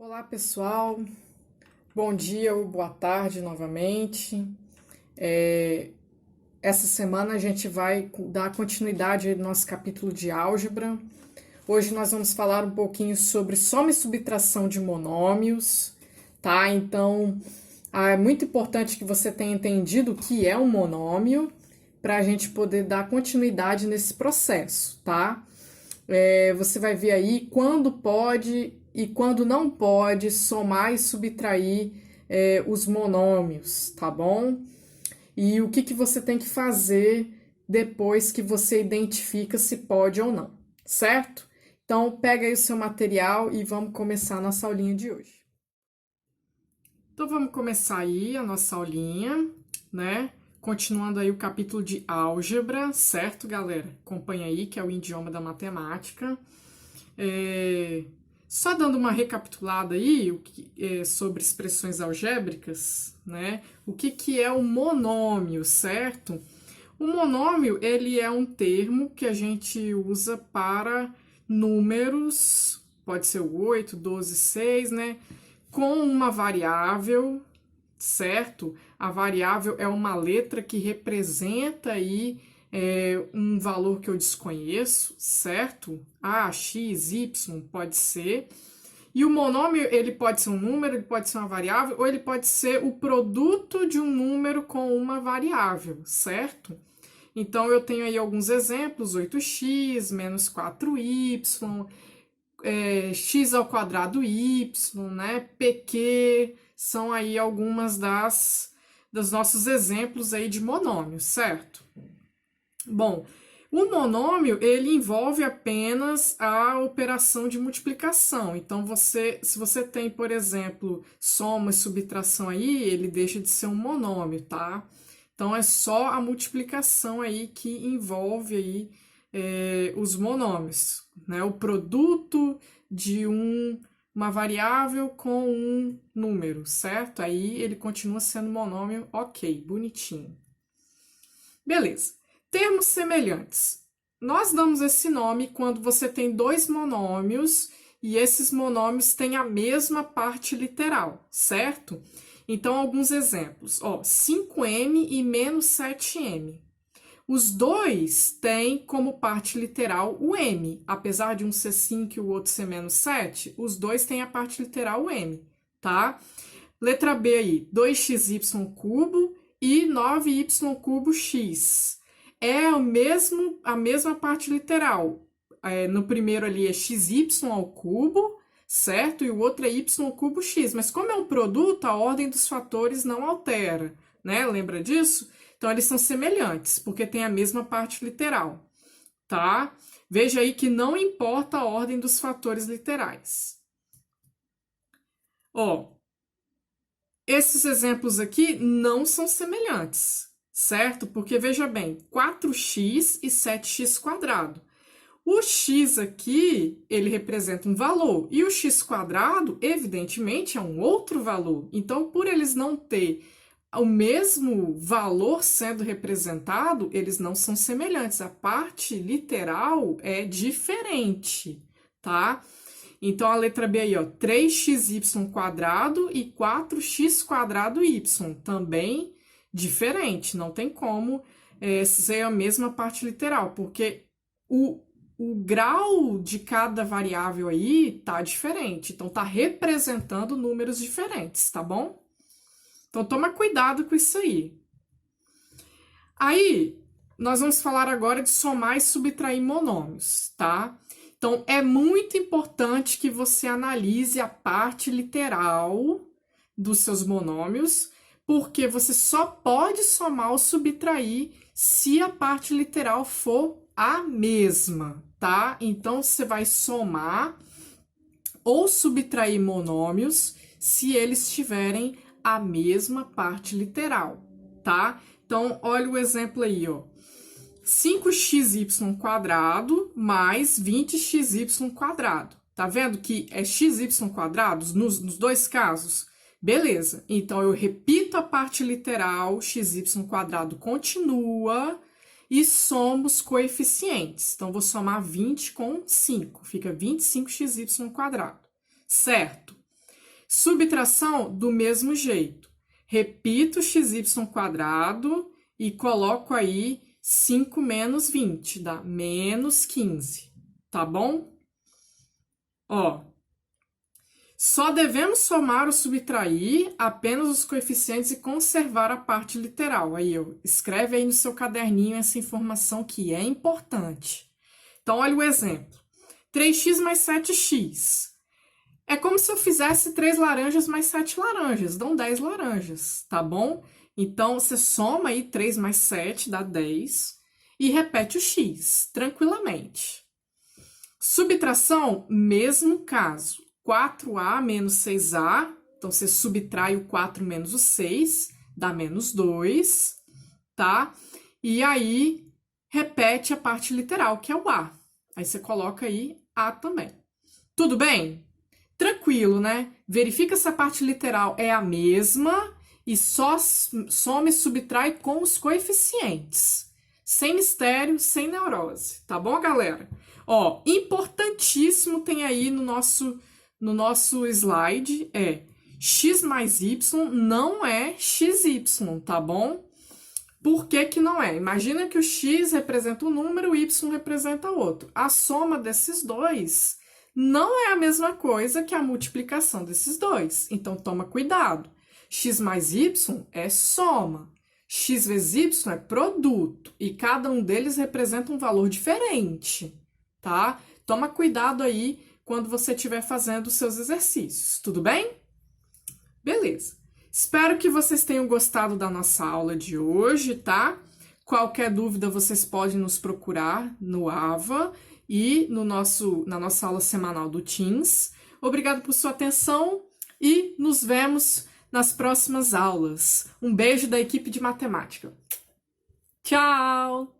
Olá, pessoal. Bom dia ou boa tarde novamente. É, Essa semana a gente vai dar continuidade ao nosso capítulo de álgebra. Hoje nós vamos falar um pouquinho sobre soma e subtração de monômios, tá? Então, é muito importante que você tenha entendido o que é um monômio para a gente poder dar continuidade nesse processo, tá? Você vai ver aí quando pode e quando não pode somar e subtrair os monômios, tá bom? E o que você tem que fazer depois que você identifica se pode ou não, certo? Então, pega aí o seu material e vamos começar a nossa aulinha de hoje. Então, vamos começar aí a nossa aulinha, né? Continuando aí o capítulo de álgebra, certo, galera? Acompanha aí, que é o idioma da matemática. Só dando uma recapitulada aí sobre expressões algébricas, né? O que é o monômio, certo? O monômio, ele é um termo que a gente usa para números, pode ser o 8, 12, 6, né? Com uma variável, certo? A variável é uma letra que representa aí um valor que eu desconheço, certo? A, X, Y, pode ser. E o monômio, ele pode ser um número, ele pode ser uma variável, ou ele pode ser o produto de um número com uma variável, certo? Então, eu tenho aí alguns exemplos, 8x menos 4y, x ao quadrado y, né? PQ, são aí algumas dos nossos exemplos aí de monômio, certo? Bom, o monômio, ele envolve apenas a operação de multiplicação. Então, se você tem, por exemplo, soma e subtração aí, ele deixa de ser um monômio, tá? Então, é só a multiplicação aí que envolve aí os monômios, né? O produto de uma variável com um número, certo? Aí ele continua sendo monômio, ok, bonitinho. Beleza. Termos semelhantes. Nós damos esse nome quando você tem dois monômios e esses monômios têm a mesma parte literal, certo? Então, alguns exemplos. 5m e menos 7m. Os dois têm como parte literal o m. Apesar de um ser 5 e o outro ser menos 7, os dois têm a parte literal o m, tá? Letra B aí, 2xy cubo e 9y cubo x. É a mesma parte literal. No primeiro ali é xy ao cubo, certo? E o outro é y cubo x. Mas como é um produto, a ordem dos fatores não altera, né? Lembra disso? Então, eles são semelhantes, porque tem a mesma parte literal, tá? Veja aí que não importa a ordem dos fatores literais. Esses exemplos aqui não são semelhantes, certo? Porque, veja bem, 4x e 7x quadrado. O x aqui, ele representa um valor, e o x quadrado, evidentemente, é um outro valor. Então, por eles não ter o mesmo valor sendo representado, eles não são semelhantes. A parte literal é diferente, tá? Então, a letra B aí, 3xy quadrado e 4x quadrado y. Também diferente, não tem como ser a mesma parte literal, porque o grau de cada variável aí tá diferente. Então, tá representando números diferentes, tá bom? Então, toma cuidado com isso aí. Aí, nós vamos falar agora de somar e subtrair monômios, tá? Então, é muito importante que você analise a parte literal dos seus monômios, porque você só pode somar ou subtrair se a parte literal for a mesma, tá? Então, você vai somar ou subtrair monômios se eles tiverem a mesma parte literal, tá? Então, olha o exemplo aí, 5xy quadrado mais 20xy quadrado. Tá vendo que é xy quadrado nos dois casos? Beleza. Então, eu repito a parte literal, xy quadrado continua e somo os coeficientes. Então, vou somar 20 com 5. Fica 25xy quadrado. Certo? Subtração, do mesmo jeito. Repito xy quadrado e coloco aí 5 menos 20, dá menos 15, tá bom? Ó, só devemos somar ou subtrair apenas os coeficientes e conservar a parte literal. Aí, escreve aí no seu caderninho essa informação que é importante. Então, olha o exemplo. 3x mais 7x. É como se eu fizesse 3 laranjas mais 7 laranjas, dão 10 laranjas, tá bom? Então, você soma aí 3 mais 7, dá 10, e repete o x, tranquilamente. Subtração, mesmo caso. 4a menos 6a, então você subtrai o 4 menos o 6, dá menos 2, tá? E aí, repete a parte literal, que é o a. Aí você coloca aí a também. Tudo bem? Tranquilo, né? Verifica se a parte literal é a mesma e só soma e subtrai com os coeficientes. Sem mistério, sem neurose. Tá bom, galera? Ó, importantíssimo tem aí no nosso slide x mais y não é xy, tá bom? Por que que não é? Imagina que o x representa um número, o y representa outro. A soma desses dois não é a mesma coisa que a multiplicação desses dois. Então, toma cuidado. X mais y é soma. X vezes y é produto. E cada um deles representa um valor diferente, tá? Toma cuidado aí quando você estiver fazendo os seus exercícios. Tudo bem? Beleza. Espero que vocês tenham gostado da nossa aula de hoje, tá? Qualquer dúvida, vocês podem nos procurar no AVA e na nossa aula semanal do Teams. Obrigado por sua atenção e nos vemos nas próximas aulas. Um beijo da equipe de matemática. Tchau!